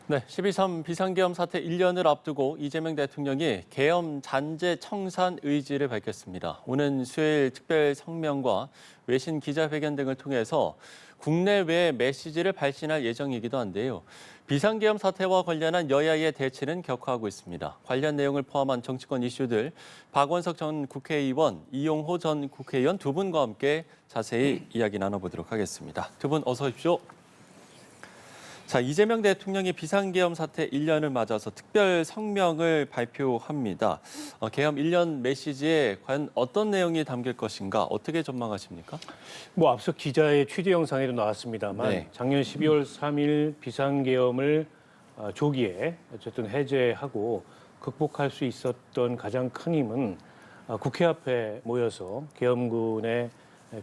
네, 12.3 비상계엄 사태 1년을 앞두고 이재명 대통령이 계엄 잔재 청산 의지를 밝혔습니다. 오는 수요일 특별 성명과 외신 기자회견 등을 통해서 국내외 메시지를 발신할 예정이기도 한데요. 비상계엄 사태와 관련한 여야의 대치는 격화하고 있습니다. 관련 내용을 포함한 정치권 이슈들 박원석 전 국회의원, 이용호 전 국회의원 두 분과 함께 자세히 이야기 나눠보도록 하겠습니다. 두 분 어서 오십시오. 자, 이재명 대통령이 비상계엄 사태 1년을 맞아서 특별 성명을 발표합니다. 계엄 1년 메시지에 과연 어떤 내용이 담길 것인가 어떻게 전망하십니까? 앞서 기자의 취재 영상에도 나왔습니다만 네. 작년 12월 3일 비상계엄을 조기에 어쨌든 해제하고 극복할 수 있었던 가장 큰 힘은 국회 앞에 모여서 계엄군의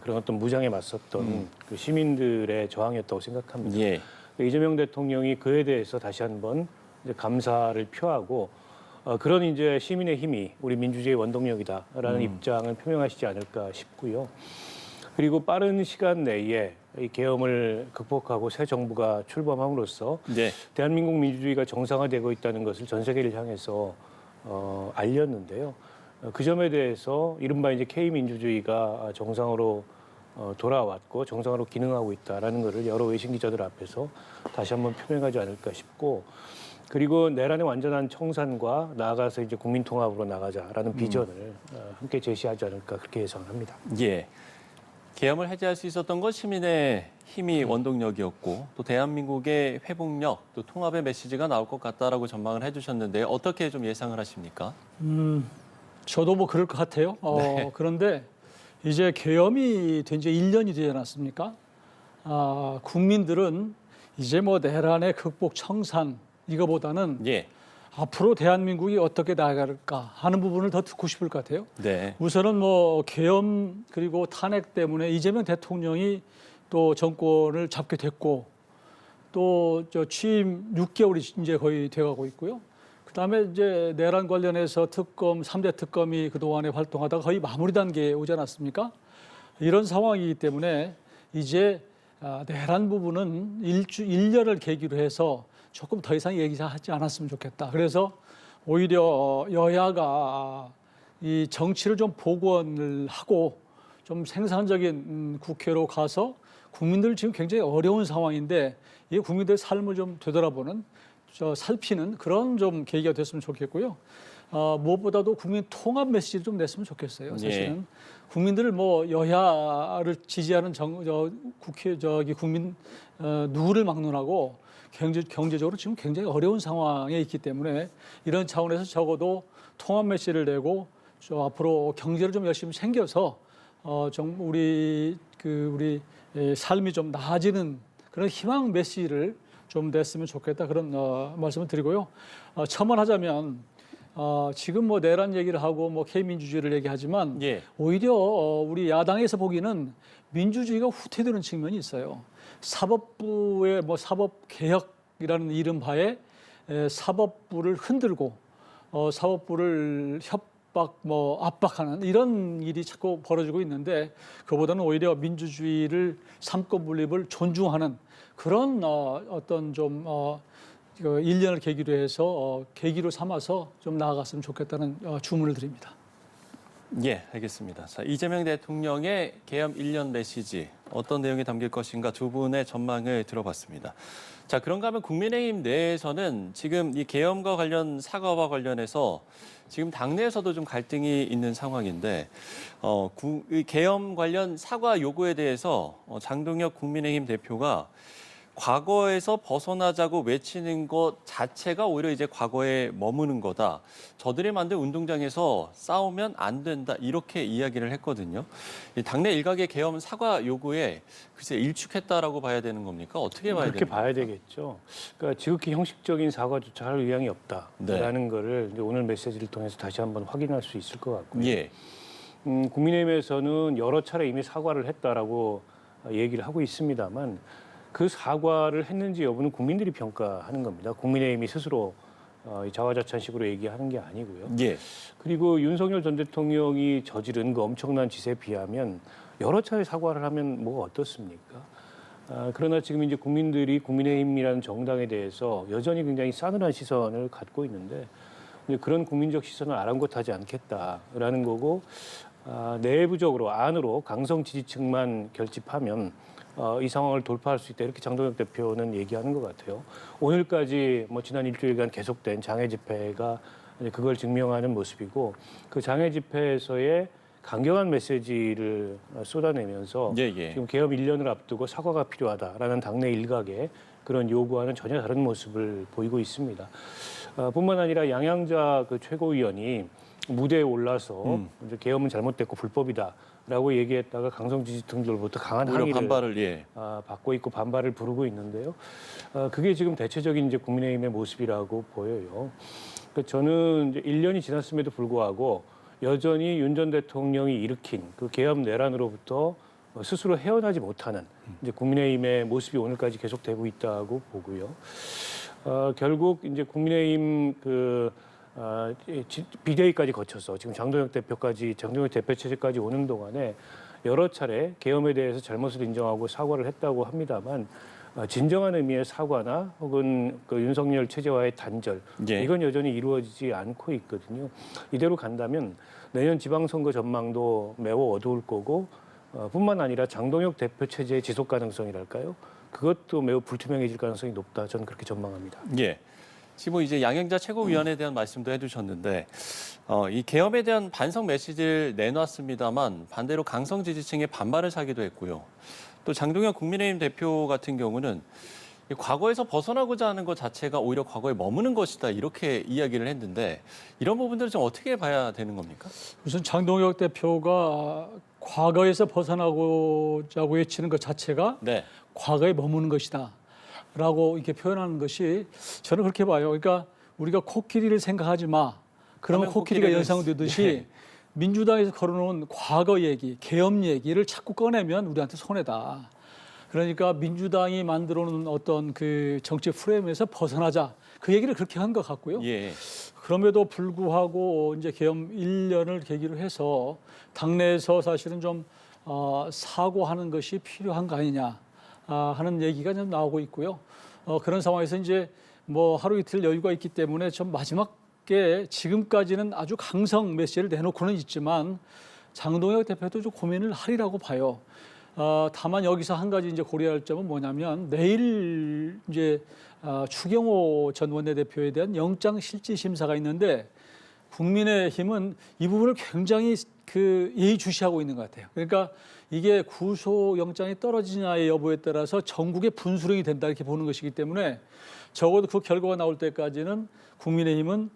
그런 어떤 무장에 맞섰던 그 시민들의 저항이었다고 생각합니다. 예. 이재명 대통령이 그에 대해서 다시 한번 이제 감사를 표하고 그런 이제 시민의 힘이 우리 민주주의의 원동력이다라는 입장을 표명하시지 않을까 싶고요. 그리고 빠른 시간 내에 이 계엄을 극복하고 새 정부가 출범함으로써 네. 대한민국 민주주의가 정상화되고 있다는 것을 전 세계를 향해서 알렸는데요. 그 점에 대해서 이른바 이제 K민주주의가 정상으로 돌아왔고 정상으로 기능하고 있다라는 것을 여러 외신 기자들 앞에서 다시 한번 표명하지 않을까 싶고, 그리고 내란의 완전한 청산과 나아가서 이제 국민 통합으로 나가자라는 비전을 함께 제시하지 않을까 그렇게 예상합니다. 예. 계엄을 해제할 수 있었던 건 시민의 힘이 원동력이었고 또 대한민국의 회복력, 또 통합의 메시지가 나올 것 같다라고 전망을 해주셨는데 어떻게 좀 예상을 하십니까? 저도 뭐 그럴 것 같아요. 네. 그런데 이제 계엄이 된 지 1년이 되지 않았습니까? 국민들은 이제 뭐 내란의 극복 청산 이거보다는 예. 앞으로 대한민국이 어떻게 나아갈까 하는 부분을 더 듣고 싶을 것 같아요. 네. 우선은 뭐 계엄 그리고 탄핵 때문에 이재명 대통령이 또 정권을 잡게 됐고 또 저 취임 6개월이 이제 거의 돼가고 있고요. 그다음에 이제 내란 관련해서 특검 3대 특검이 그동안에 활동하다가 거의 마무리 단계에 오지 않았습니까? 이런 상황이기 때문에 이제 내란 부분은 1년을 계기로 해서 조금 더 이상 얘기하지 않았으면 좋겠다. 그래서 오히려 여야가 이 정치를 좀 복원을 하고 좀 생산적인 국회로 가서 국민들 지금 굉장히 어려운 상황인데 이 국민들의 삶을 좀 되돌아보는 살피는 그런 좀 계기가 됐으면 좋겠고요. 무엇보다도 국민 통합 메시지를 좀 냈으면 좋겠어요. 사실은 예. 국민들을 뭐 여야를 지지하는 국회 국민 누구를 막론하고 경제적으로 지금 굉장히 어려운 상황에 있기 때문에 이런 차원에서 적어도 통합 메시지를 내고 앞으로 경제를 좀 열심히 챙겨서 좀 우리 삶이 좀 나아지는 그런 희망 메시지를 좀 냈으면 좋겠다 그런 말씀을 드리고요. 첨언하자면 지금 뭐 내란 얘기를 하고 뭐 K민주주의를 얘기하지만 예. 오히려 우리 야당에서 보기는 민주주의가 후퇴되는 측면이 있어요. 사법부의 뭐 사법개혁이라는 이른바에 사법부를 흔들고 사법부를 압박하는 이런 일이 자꾸 벌어지고 있는데 그보다는 오히려 민주주의를 삼권 분립을 존중하는 그런 어떤 좀 1년을 계기로 해서 계기로 삼아서 좀 나아갔으면 좋겠다는 주문을 드립니다. 예, 알겠습니다. 자, 이재명 대통령의 계엄 1년 메시지 어떤 내용이 담길 것인가 두 분의 전망을 들어봤습니다. 자, 그런가 하면 국민의힘 내에서는 지금 이 계엄과 관련 사과와 관련해서 지금 당내에서도 좀 갈등이 있는 상황인데 이 계엄 관련 사과 요구에 대해서 장동혁 국민의힘 대표가 과거에서 벗어나자고 외치는 것 자체가 오히려 이제 과거에 머무는 거다. 저들이 만든 운동장에서 싸우면 안 된다. 이렇게 이야기를 했거든요. 당내 일각의 계엄 사과 요구에 글쎄 일축했다라고 봐야 되는 겁니까? 어떻게 봐야 그렇게 됩니까? 봐야 되겠죠. 그러니까 지극히 형식적인 사과조차 할 의향이 없다라는 거를 이제 오늘 메시지를 통해서 다시 한번 확인할 수 있을 것 같고요. 예. 국민의힘에서는 여러 차례 이미 사과를 했다라고 얘기를 하고 있습니다만 그 사과를 했는지 여부는 국민들이 평가하는 겁니다. 국민의힘이 스스로 자화자찬식으로 얘기하는 게 아니고요. 예. 그리고 윤석열 전 대통령이 저지른 그 엄청난 짓에 비하면 여러 차례 사과를 하면 뭐가 어떻습니까? 그러나 지금 이제 국민들이 국민의힘이라는 정당에 대해서 여전히 굉장히 싸늘한 시선을 갖고 있는데 이제 그런 국민적 시선을 아랑곳하지 않겠다라는 거고 내부적으로 안으로 강성 지지층만 결집하면 이 상황을 돌파할 수 있다 이렇게 장동혁 대표는 얘기하는 것 같아요. 오늘까지 뭐 지난 일주일간 계속된 장애 집회가 이제 그걸 증명하는 모습이고 그 장애 집회에서의 강경한 메시지를 쏟아내면서 지금 개업 1년을 앞두고 사과가 필요하다라는 당내 일각의 그런 요구와는 전혀 다른 모습을 보이고 있습니다. 뿐만 아니라 양양자 그 최고위원이 무대에 올라서 이제 계엄은 잘못됐고 불법이다라고 얘기했다가 강성 지지층들로부터 강한 항의를 반발을 받고 있고 반발을 부르고 있는데요. 그게 지금 대체적인 이제 국민의힘의 모습이라고 보여요. 그러니까 저는 이제 1년이 지났음에도 불구하고 여전히 윤 전 대통령이 일으킨 그 계엄 내란으로부터 스스로 헤어나지 못하는 이제 국민의힘의 모습이 오늘까지 계속되고 있다고 보고요. 결국 이제 국민의힘 비대위까지 거쳐서 지금 장동혁 대표 체제까지 오는 동안에 여러 차례 계엄에 대해서 잘못을 인정하고 사과를 했다고 합니다만 진정한 의미의 사과나 혹은 그 윤석열 체제와의 단절 이건 여전히 이루어지지 않고 있거든요. 이대로 간다면 내년 지방선거 전망도 매우 어두울 거고 뿐만 아니라 장동혁 대표 체제의 지속 가능성이랄까요? 그것도 매우 불투명해질 가능성이 높다. 저는 그렇게 전망합니다. 예. 지금 이제 양양자 최고위원에 대한 말씀도 해주셨는데 이 계엄에 대한 반성 메시지를 내놨습니다만 반대로 강성 지지층의 반발을 사기도 했고요. 또 장동혁 국민의힘 대표 같은 경우는 과거에서 벗어나고자 하는 것 자체가 오히려 과거에 머무는 것이다 이렇게 이야기를 했는데 이런 부분들을 좀 어떻게 봐야 되는 겁니까? 우선 장동혁 대표가 과거에서 벗어나고자 외치는 것 자체가 과거에 머무는 것이다 라고 이렇게 표현하는 것이 저는 그렇게 봐요. 그러니까 우리가 코끼리를 생각하지 마. 그러면 코끼리가 연상되듯이 민주당에서 걸어놓은 과거 얘기, 계엄 얘기를 자꾸 꺼내면 우리한테 손해다. 그러니까 민주당이 만들어놓은 어떤 그 정치 프레임에서 벗어나자. 그 얘기를 그렇게 한 것 같고요. 그럼에도 불구하고 이제 계엄 1년을 계기로 해서 당내에서 사실은 좀 사고하는 것이 필요한 거 아니냐 하는 얘기가 좀 나오고 있고요. 그런 상황에서 이제 뭐 하루 이틀 여유가 있기 때문에 좀 마지막에 지금까지는 아주 강성 메시지를 내놓고는 있지만 장동혁 대표도 좀 고민을 하리라고 봐요. 다만 여기서 한 가지 이제 고려할 점은 뭐냐면 내일 이제 추경호 전 원내대표에 대한 영장 실질 심사가 있는데 국민의힘은 이 부분을 굉장히 예의주시하고 있는 것 같아요. 그러니까 이게 구속영장이 떨어지냐의 여부에 따라서 전국의 분수령이 된다 이렇게 보는 것이기 때문에 적어도 그 결과가 나올 때까지는 국민의힘은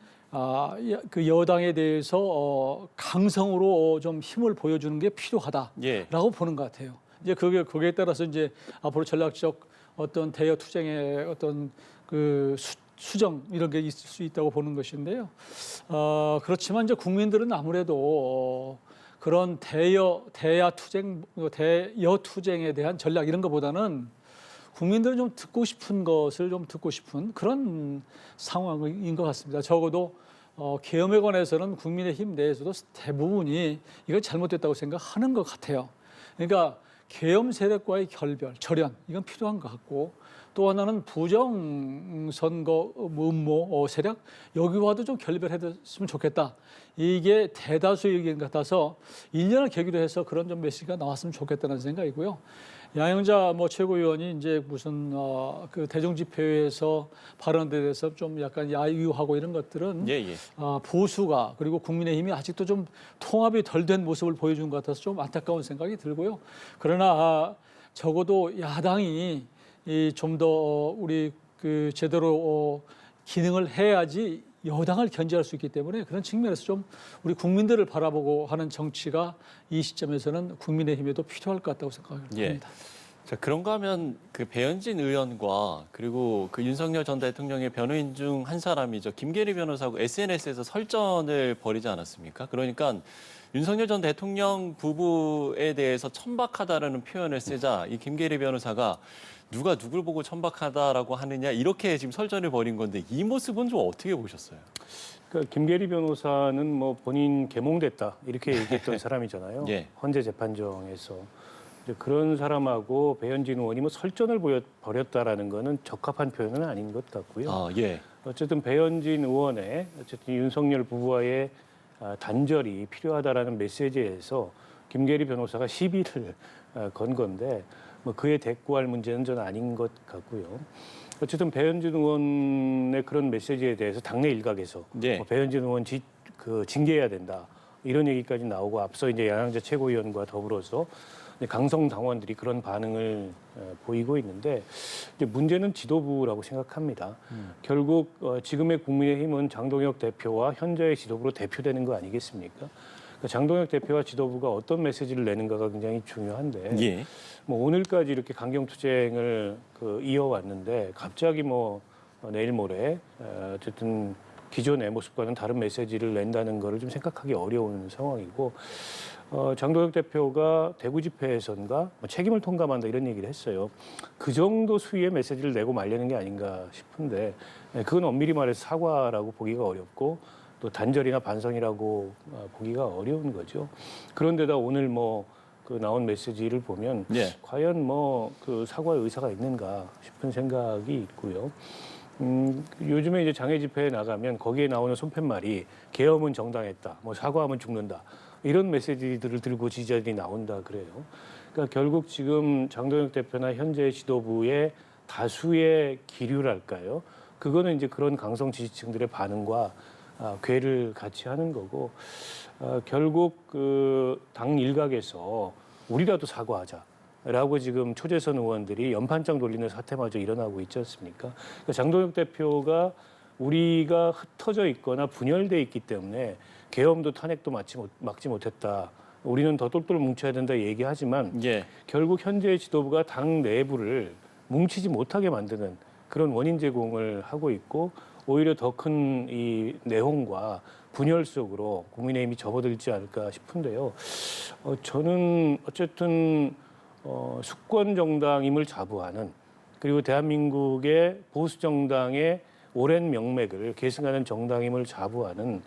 그 여당에 대해서 강성으로 좀 힘을 보여주는 게 필요하다라고 보는 것 같아요. 이제 거기에 따라서 이제 앞으로 전략적 어떤 대여 투쟁의 어떤 그 수정 이런 게 있을 수 있다고 보는 것인데요. 그렇지만 이제 국민들은 아무래도 그런 대여 투쟁에 대한 전략 이런 것보다는 국민들은 좀 듣고 싶은 것을 좀 듣고 싶은 그런 상황인 것 같습니다. 적어도 계엄에 관해서는 국민의힘 내에서도 대부분이 이건 잘못됐다고 생각하는 것 같아요. 그러니까 계엄 세력과의 결별, 절연 이건 필요한 것 같고 또 하나는 부정선거 음모 세력 여기와도 좀 결별했으면 좋겠다. 이게 대다수의 의견 같아서 1년을 계기로 해서 그런 좀 메시지가 나왔으면 좋겠다는 생각이고요. 양영자 최고위원이 이제 무슨 그 대중집회에서 발언에 대해서 좀 약간 야유하고 이런 것들은 보수가 그리고 국민의힘이 아직도 좀 통합이 덜 된 모습을 보여준 것 같아서 좀 안타까운 생각이 들고요. 그러나 적어도 야당이 좀 더 우리 그 제대로 기능을 해야지 여당을 견제할 수 있기 때문에 그런 측면에서 좀 우리 국민들을 바라보고 하는 정치가 이 시점에서는 국민의힘에도 필요할 것 같다고 생각합니다. 자, 그런가 하면 그 배현진 의원과 그리고 그 윤석열 전 대통령의 변호인 중 한 사람이죠. 김계리 변호사하고 SNS에서 설전을 벌이지 않았습니까? 그러니까 윤석열 전 대통령 부부에 대해서 천박하다라는 표현을 쓰자 이 김계리 변호사가 누가 누굴 보고 천박하다라고 하느냐 이렇게 지금 설전을 벌인 건데 이 모습은 좀 어떻게 보셨어요? 그러니까 김계리 변호사는 본인 개몽됐다 이렇게 얘기했던 사람이잖아요. 헌재 재판정에서 그런 사람하고 배현진 의원이 뭐 설전을 벌였다라는 거는 적합한 표현은 아닌 것 같고요. 아, 예. 어쨌든 배현진 의원의 어쨌든 윤석열 부부와의 단절이 필요하다라는 메시지에서 김계리 변호사가 시비를 건 건데 뭐 그에 대꾸할 문제는 저는 아닌 것 같고요. 어쨌든 배현진 의원의 그런 메시지에 대해서 당내 일각에서 네. 뭐 배현진 의원 징계해야 된다 이런 얘기까지 나오고 앞서 이제 양양자 최고위원과 더불어서 강성 당원들이 그런 반응을 보이고 있는데 이제 문제는 지도부라고 생각합니다. 결국 지금의 국민의힘은 장동혁 대표와 현재의 지도부로 대표되는 거 아니겠습니까? 그러니까 장동혁 대표와 지도부가 어떤 메시지를 내는가가 굉장히 중요한데 예. 뭐 오늘까지 이렇게 강경투쟁을 이어왔는데 갑자기 뭐 내일 모레 어쨌든 기존의 모습과는 다른 메시지를 낸다는 거를 좀 생각하기 어려운 상황이고 장동혁 대표가 대구 집회에선가 책임을 통감한다 이런 얘기를 했어요. 그 정도 수위의 메시지를 내고 말려는 게 아닌가 싶은데 그건 엄밀히 말해서 사과라고 보기가 어렵고 또 단절이나 반성이라고 보기가 어려운 거죠. 그런데다 오늘 나온 메시지를 보면 예. 과연 그 사과의 의사가 있는가 싶은 생각이 있고요. 요즘에 이제 장애 집회에 나가면 거기에 나오는 손팻말이 계엄은 정당했다, 사과하면 죽는다 이런 메시지들을 들고 지지자들이 나온다 그래요. 그러니까 결국 지금 장동혁 대표나 현재 지도부의 다수의 기류랄까요? 그거는 이제 그런 강성 지지층들의 반응과 궤를 같이 하는 거고 결국 당 일각에서 우리라도 사과하자라고 지금 초재선 의원들이 연판장 돌리는 사태마저 일어나고 있지 않습니까? 그러니까 장동혁 대표가 우리가 흩어져 있거나 분열돼 있기 때문에 계엄도 탄핵도 막지 못했다. 우리는 더 똘똘 뭉쳐야 된다 얘기하지만 예. 결국 현재 지도부가 당 내부를 뭉치지 못하게 만드는 그런 원인 제공을 하고 있고 오히려 더 큰 이 내홍과 분열 속으로 국민의힘이 접어들지 않을까 싶은데요. 저는 어쨌든 수권 정당임을 자부하는 그리고 대한민국의 보수 정당의 오랜 명맥을 계승하는 정당임을 자부하는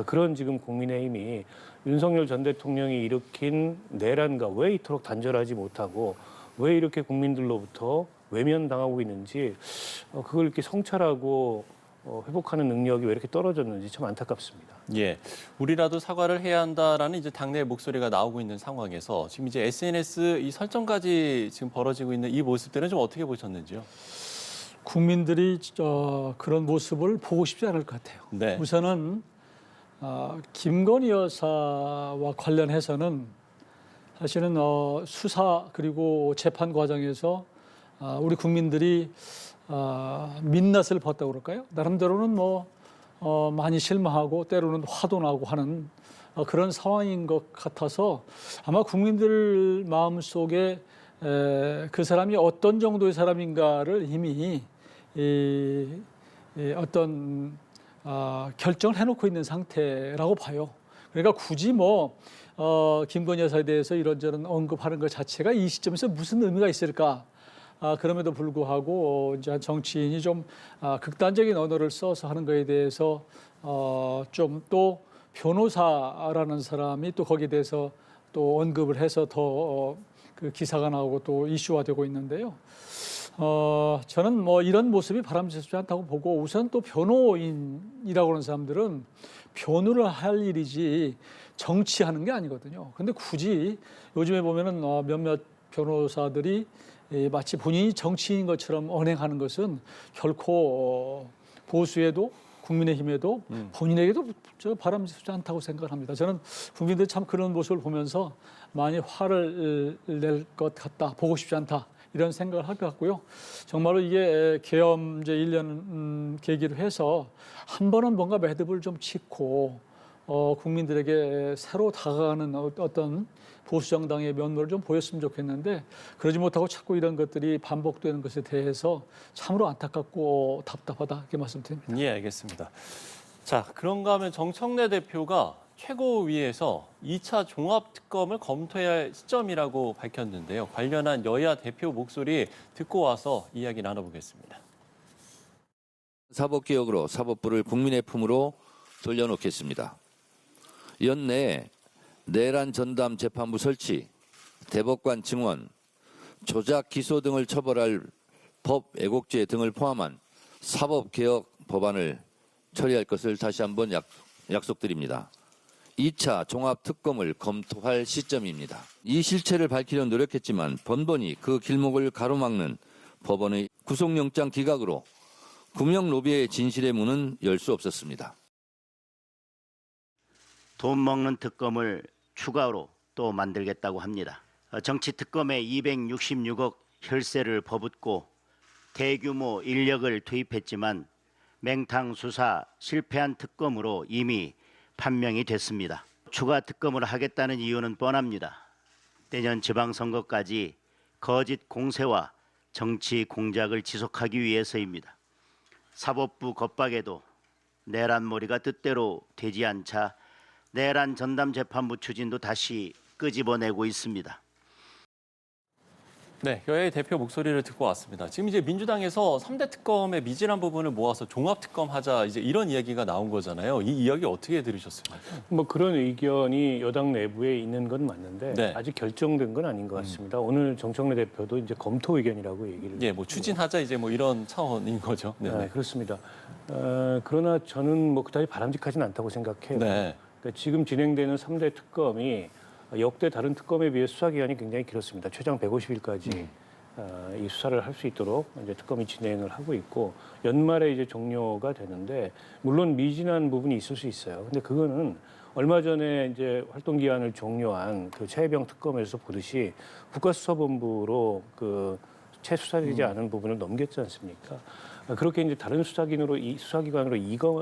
그런 지금 국민의힘이 윤석열 전 대통령이 일으킨 내란과 왜 이토록 단절하지 못하고 왜 이렇게 국민들로부터 외면당하고 있는지 그걸 이렇게 성찰하고 회복하는 능력이 왜 이렇게 떨어졌는지 참 안타깝습니다. 예, 우리라도 사과를 해야 한다라는 이제 당내의 목소리가 나오고 있는 상황에서 지금 이제 SNS 이 설정까지 지금 벌어지고 있는 이 모습들은 좀 어떻게 보셨는지요? 국민들이 그런 모습을 보고 싶지 않을 것 같아요. 네. 우선은 김건희 여사와 관련해서는 사실은 수사 그리고 재판 과정에서 우리 국민들이 민낯을 봤다고 그럴까요? 나름대로는 많이 실망하고 때로는 화도 나고 하는 그런 상황인 것 같아서 아마 국민들 마음속에 그 사람이 어떤 정도의 사람인가를 이미 어떤 결정을 해놓고 있는 상태라고 봐요. 그러니까 굳이 김건희 여사에 대해서 이런저런 언급하는 것 자체가 이 시점에서 무슨 의미가 있을까? 그럼에도 불구하고 이제 정치인이 좀 극단적인 언어를 써서 하는 것에 대해서 좀 또 변호사라는 사람이 또 거기에 대해서 또 언급을 해서 더 그 기사가 나오고 또 이슈화되고 있는데요. 저는 이런 모습이 바람직하지 않다고 보고 우선 또 변호인이라고 하는 사람들은 변호를 할 일이지 정치하는 게 아니거든요. 근데 굳이 요즘에 보면은 몇몇 변호사들이 마치 본인이 정치인인 것처럼 언행하는 것은 결코 보수에도 국민의힘에도 본인에게도 바람직하지 않다고 생각을 합니다. 저는 국민들이 참 그런 모습을 보면서 많이 화를 낼 것 같다, 보고 싶지 않다 이런 생각을 할 것 같고요. 정말로 이게 계엄 이제 1년 계기로 해서 한 번은 뭔가 매듭을 좀 짓고 국민들에게 새로 다가가는 어떤 보수 정당의 면모를 좀 보였으면 좋겠는데 그러지 못하고 자꾸 이런 것들이 반복되는 것에 대해서 참으로 안타깝고 답답하다 이렇게 말씀드립니다. 예, 알겠습니다. 자, 그런가 하면 정청래 대표가 최고위에서 2차 종합특검을 검토해야 할 시점이라고 밝혔는데요. 관련한 여야 대표 목소리 듣고 와서 이야기 나눠보겠습니다. 사법개혁으로 사법부를 국민의 품으로 돌려놓겠습니다. 연내에 내란 전담 재판부 설치, 대법관 증언, 조작 기소 등을 처벌할 법 왜곡죄 등을 포함한 사법개혁 법안을 처리할 것을 다시 한번 약속드립니다. 2차 종합특검을 검토할 시점입니다. 이 실체를 밝히려 노력했지만 번번이 그 길목을 가로막는 법원의 구속영장 기각으로 구명 로비의 진실의 문은 열 수 없었습니다. 돈 먹는 특검을 추가로 또 만들겠다고 합니다. 정치 특검에 266억 혈세를 퍼붓고 대규모 인력을 투입했지만 맹탕 수사 실패한 특검으로 이미 판명이 됐습니다. 추가 특검을 하겠다는 이유는 뻔합니다. 내년 지방선거까지 거짓 공세와 정치 공작을 지속하기 위해서입니다. 사법부 겁박에도 내란머리가 뜻대로 되지 않자 내란 전담 재판부 추진도 다시 끄집어내고 있습니다. 네, 여야의 대표 목소리를 듣고 왔습니다. 지금 이제 민주당에서 3대 특검의 미진한 부분을 모아서 종합특검 하자 이제 이런 이야기가 나온 거잖아요. 이 이야기 어떻게 들으셨습니까? 뭐 그런 의견이 여당 내부에 있는 건 맞는데 네. 아직 결정된 건 아닌 것 같습니다. 오늘 정청래 대표도 이제 검토 의견이라고 얘기를. 예, 뭐 추진하자 이제 뭐 이런 차원인 거죠. 네. 네, 그렇습니다. 그러나 저는 뭐 그다지 바람직하진 않다고 생각해요. 네. 그러니까 지금 진행되는 3대 특검이 역대 다른 특검에 비해 수사 기간이 굉장히 길었습니다. 최장 150일까지 이 수사를 할 수 있도록 이제 특검이 진행을 하고 있고 연말에 이제 종료가 되는데 물론 미진한 부분이 있을 수 있어요. 근데 그거는 얼마 전에 이제 활동 기한을 종료한 그 최혜병 특검에서 보듯이 국가수사본부로 그 채 수사되지 않은 부분을 넘겼지 않습니까? 그렇게 이제 다른 수사기관으로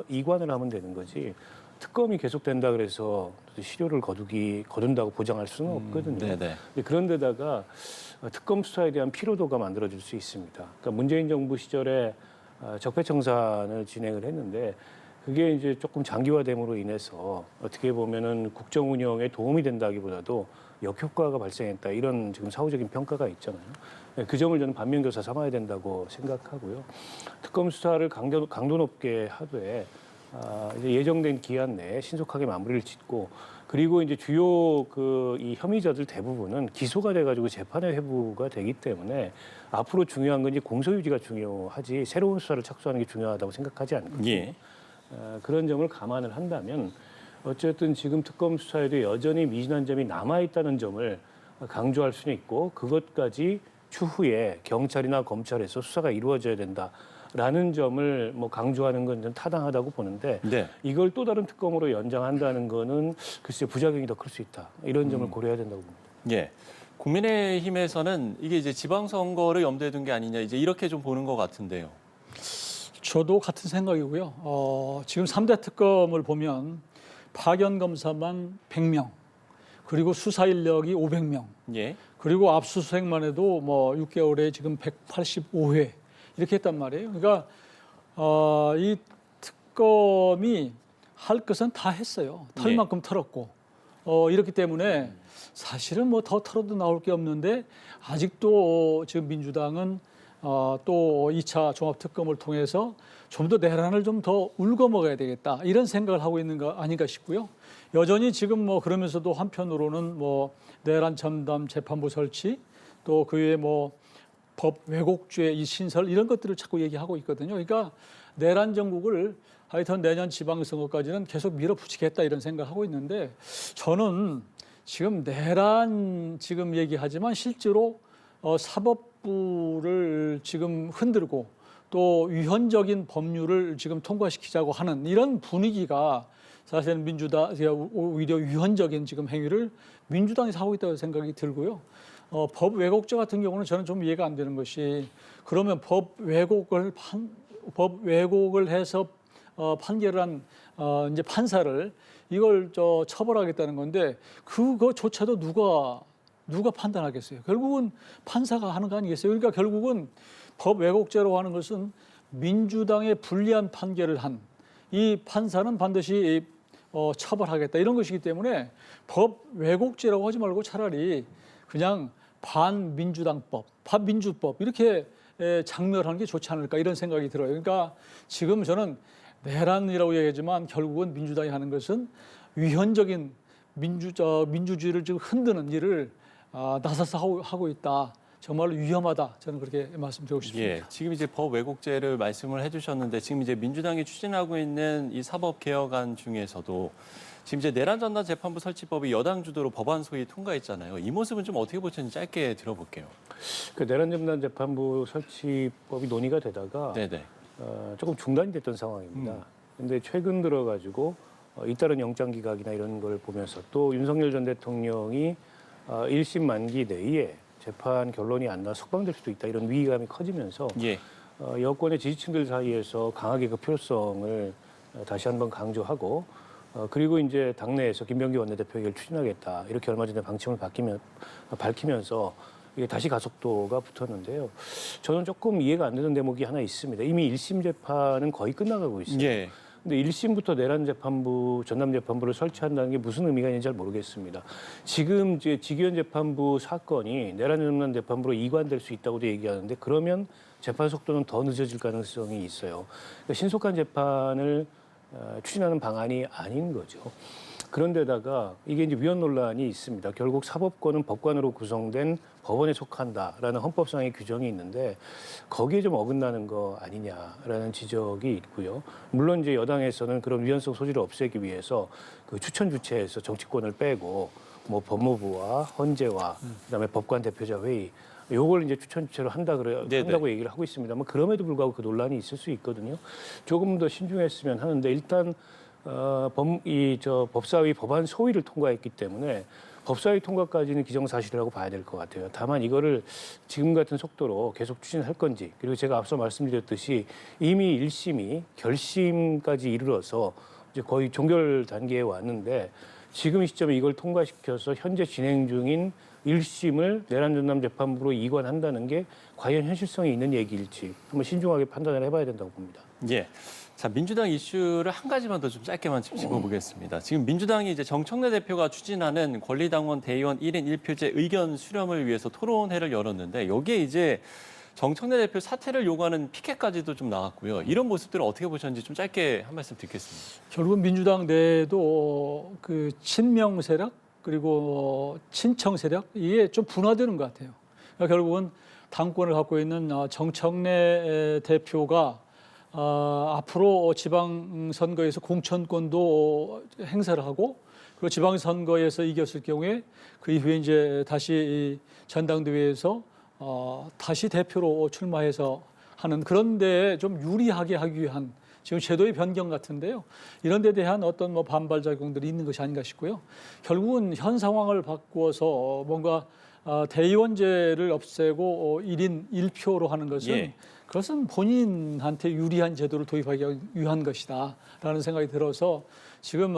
이관을 하면 되는 거지. 특검이 계속된다 그래서 실효를 거둔다고 보장할 수는 없거든요. 네네. 그런데다가 특검 수사에 대한 피로도가 만들어질 수 있습니다. 그러니까 문재인 정부 시절에 적폐청산을 진행을 했는데 그게 이제 조금 장기화됨으로 인해서 어떻게 보면은 국정 운영에 도움이 된다기보다도 역효과가 발생했다 이런 지금 사후적인 평가가 있잖아요. 그 점을 저는 반면교사 삼아야 된다고 생각하고요. 특검 수사를 강도 높게 하되 이제 예정된 기한 내에 신속하게 마무리를 짓고 그리고 이제 주요 이 혐의자들 대부분은 기소가 돼가지고 재판에 회부가 되기 때문에 앞으로 중요한 건 이제 공소 유지가 중요하지 새로운 수사를 착수하는 게 중요하다고 생각하지 않거든요. 예. 그런 점을 감안을 한다면 어쨌든 지금 특검 수사에도 여전히 미진한 점이 남아 있다는 점을 강조할 수는 있고 그것까지 추후에 경찰이나 검찰에서 수사가 이루어져야 된다라는 점을 뭐 강조하는 건 좀 타당하다고 보는데 네. 이걸 또 다른 특검으로 연장한다는 거는 글쎄 부작용이 더 클 수 있다 이런 점을 고려해야 된다고 봅니다. 예. 국민의힘에서는 이게 이제 지방선거를 염두에 둔 게 아니냐 이제 이렇게 좀 보는 것 같은데요. 저도 같은 생각이고요. 지금 3대 특검을 보면 파견 검사만 100명, 그리고 수사 인력이 500명, 예. 그리고 압수수색만 해도 뭐 6개월에 지금 185회 이렇게 했단 말이에요. 그러니까 이 특검이 할 것은 다 했어요. 털 예. 만큼 털었고 이렇기 때문에 사실은 뭐 더 털어도 나올 게 없는데 아직도 지금 민주당은 또 2차 종합특검을 통해서 좀 더 내란을 좀 더 울고 먹어야 되겠다 이런 생각을 하고 있는 거 아닌가 싶고요. 여전히 지금 뭐 그러면서도 한편으로는 뭐 내란 전담 재판부 설치 또 그 외에 뭐 법 왜곡죄 이 신설 이런 것들을 자꾸 얘기하고 있거든요. 그러니까 내란 정국을 하여튼 내년 지방선거까지는 계속 밀어붙이겠다 이런 생각을 하고 있는데 저는 지금 내란 지금 얘기하지만 실제로 사법부를 지금 흔들고 또 위헌적인 법률을 지금 통과시키자고 하는 이런 분위기가 사실은 오히려 위헌적인 지금 행위를 민주당이 하고 있다고 생각이 들고요. 법 왜곡죄 같은 경우는 저는 좀 이해가 안 되는 것이 그러면 법 왜곡을 해서 판결을 한 이제 판사를 이걸 처벌하겠다는 건데 그거조차도 누가 판단하겠어요? 결국은 판사가 하는 거 아니겠어요? 그러니까 결국은 법 왜곡죄로 하는 것은 민주당에 불리한 판결을 한 이 판사는 반드시 처벌하겠다 이런 것이기 때문에 법 왜곡죄라고 하지 말고 차라리 그냥 반민주당법, 반민주법 이렇게 장면하는 게 좋지 않을까 이런 생각이 들어요. 그러니까 지금 저는 내란이라고 얘기하지만 결국은 민주당이 하는 것은 위헌적인 민주주의를 지금 흔드는 일을 나서서 하고 있다. 정말로 위험하다. 저는 그렇게 말씀드리고 싶습니다. 예, 지금 이제 법 왜곡죄를 말씀을 해주셨는데 지금 이제 민주당이 추진하고 있는 이 사법 개혁안 중에서도 지금 이제 내란 전담 재판부 설치법이 여당 주도로 법안 소위 통과했잖아요. 이 모습은 좀 어떻게 보시는지 짧게 들어볼게요. 그 내란 전담 재판부 설치법이 논의가 되다가 네네. 조금 중단이 됐던 상황입니다. 근데 최근 들어가지고 잇따른 영장 기각이나 이런 걸 보면서 또 윤석열 전 대통령이 1심 만기 내에 재판 결론이 안 나 석방될 수도 있다 이런 위기감이 커지면서 예. 여권의 지지층들 사이에서 강하게 그 필요성을 다시 한번 강조하고 그리고 이제 당내에서 김병기 원내대표가 이걸 추진하겠다 이렇게 얼마 전에 방침을 밝히면서 이게 다시 가속도가 붙었는데요. 저는 조금 이해가 안 되는 대목이 하나 있습니다. 이미 1심 재판은 거의 끝나가고 있어요. 예. 근데 1심부터 내란 재판부, 전담 재판부를 설치한다는 게 무슨 의미가 있는지 잘 모르겠습니다. 지금 이제 직위원 재판부 사건이 내란 전담 재판부로 이관될 수 있다고도 얘기하는데 그러면 재판 속도는 더 늦어질 가능성이 있어요. 그러니까 신속한 재판을 추진하는 방안이 아닌 거죠. 그런데다가 이게 이제 위헌 논란이 있습니다. 결국 사법권은 법관으로 구성된 법원에 속한다라는 헌법상의 규정이 있는데 거기에 좀 어긋나는 거 아니냐라는 지적이 있고요. 물론 이제 여당에서는 그런 위헌성 소지를 없애기 위해서 그 추천 주체에서 정치권을 빼고 뭐 법무부와 헌재와 그다음에 법관 대표자 회의 요걸 이제 추천 주체로 한다고 얘기를 하고 있습니다만 그럼에도 불구하고 그 논란이 있을 수 있거든요. 조금 더 신중했으면 하는데 일단 법사위 법안 소위를 통과했기 때문에 법사위 통과까지는 기정사실이라고 봐야 될 것 같아요. 다만 이거를 지금 같은 속도로 계속 추진할 건지 그리고 제가 앞서 말씀드렸듯이 이미 1심이 결심까지 이르러서 이제 거의 종결 단계에 왔는데 지금 시점에 이걸 통과시켜서 현재 진행 중인 1심을 내란 전담 재판부로 이관한다는 게 과연 현실성이 있는 얘기일지 한번 신중하게 판단을 해봐야 된다고 봅니다. 예. 자, 민주당 이슈를 한 가지만 더 좀 짧게만 짚어보겠습니다. 지금 민주당이 이제 정청래 대표가 추진하는 권리당원 대의원 1인 1표제 의견 수렴을 위해서 토론회를 열었는데 여기에 이제 정청래 대표 사퇴를 요구하는 피켓까지도 좀 나왔고요. 이런 모습들을 어떻게 보셨는지 좀 짧게 한 말씀 듣겠습니다. 결국은 민주당 내에도 그 친명 세력 그리고 친청 세력 이게 좀 분화되는 것 같아요. 그러니까 결국은 당권을 갖고 있는 정청래 대표가 앞으로 지방선거에서 공천권도 행사를 하고 그리고 지방선거에서 이겼을 경우에 그 이후에 이제 다시 전당대회에서 다시 대표로 출마해서 하는 그런 데에 좀 유리하게 하기 위한 지금 제도의 변경 같은데요. 이런 데 대한 어떤 뭐 반발 작용들이 있는 것이 아닌가 싶고요. 결국은 현 상황을 바꾸어서 뭔가 대의원제를 없애고 1인 1표로 하는 것은 예. 그것은 본인한테 유리한 제도를 도입하기 위한 것이다라는 생각이 들어서 지금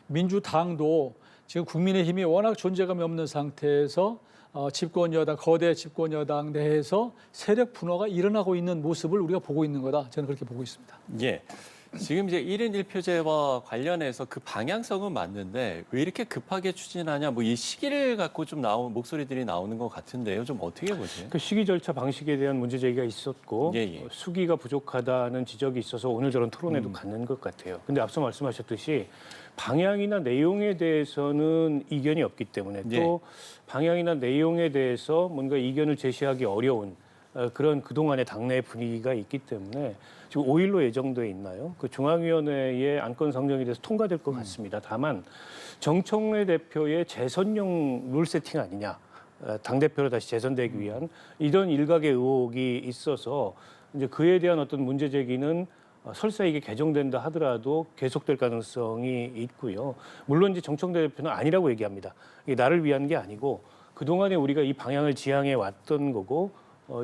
민주당도 지금 국민의힘이 워낙 존재감이 없는 상태에서 집권 여당, 거대 집권 여당 내에서 세력 분화가 일어나고 있는 모습을 우리가 보고 있는 거다. 저는 그렇게 보고 있습니다. 예. 지금 이제 1인 1표제와 관련해서 그 방향성은 맞는데 왜 이렇게 급하게 추진하냐 뭐 이 시기를 갖고 좀 나온 목소리들이 나오는 것 같은데요. 좀 어떻게 보세요? 그 시기 절차 방식에 대한 문제 제기가 있었고 예. 수기가 부족하다는 지적이 있어서 오늘 저런 토론회도 갖는 것 같아요. 근데 앞서 말씀하셨듯이 방향이나 내용에 대해서는 이견이 없기 때문에 또 방향이나 내용에 대해서 뭔가 이견을 제시하기 어려운 그런 그동안의 당내 분위기가 있기 때문에 지금 5일로 예정돼 있나요? 그 중앙위원회의 안건 상정이 돼서 통과될 것 같습니다. 다만 정청래 대표의 재선용 룰 세팅 아니냐, 당대표로 다시 재선되기 위한 이런 일각의 의혹이 있어서 이제 그에 대한 어떤 문제 제기는 설사 이게 개정된다 하더라도 계속될 가능성이 있고요. 물론 이제 정청래 대표는 아니라고 얘기합니다. 이게 나를 위한 게 아니고 그동안에 우리가 이 방향을 지향해 왔던 거고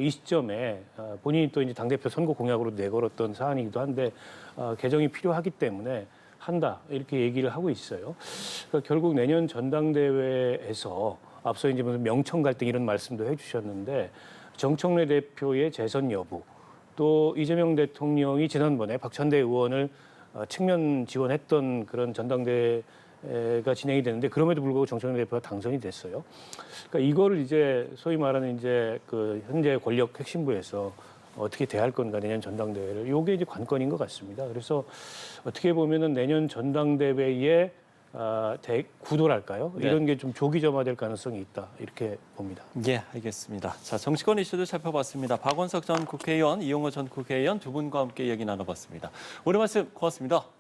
이 시점에 본인이 또 이제 당대표 선거 공약으로 내걸었던 사안이기도 한데 개정이 필요하기 때문에 한다 이렇게 얘기를 하고 있어요. 그러니까 결국 내년 전당대회에서 앞서 이제 무슨 명청 갈등 이런 말씀도 해주셨는데 정청래 대표의 재선 여부 또 이재명 대통령이 지난번에 박찬대 의원을 측면 지원했던 그런 전당대회가 진행이 되는데 그럼에도 불구하고 정청래 대표가 당선이 됐어요. 그러니까 이거를 이제 소위 말하는 이제 그 현재 권력 핵심부에서 어떻게 대할 건가 내년 전당대회를 이게 이제 관건인 것 같습니다. 그래서 어떻게 보면은 내년 전당대회에 구도랄까요? 네. 이런 게 좀 조기점화될 가능성이 있다 이렇게 봅니다. 예, 알겠습니다. 자, 정치권 이슈도 살펴봤습니다. 박원석 전 국회의원, 이용호 전 국회의원 두 분과 함께 얘기 나눠봤습니다. 오늘 말씀 고맙습니다.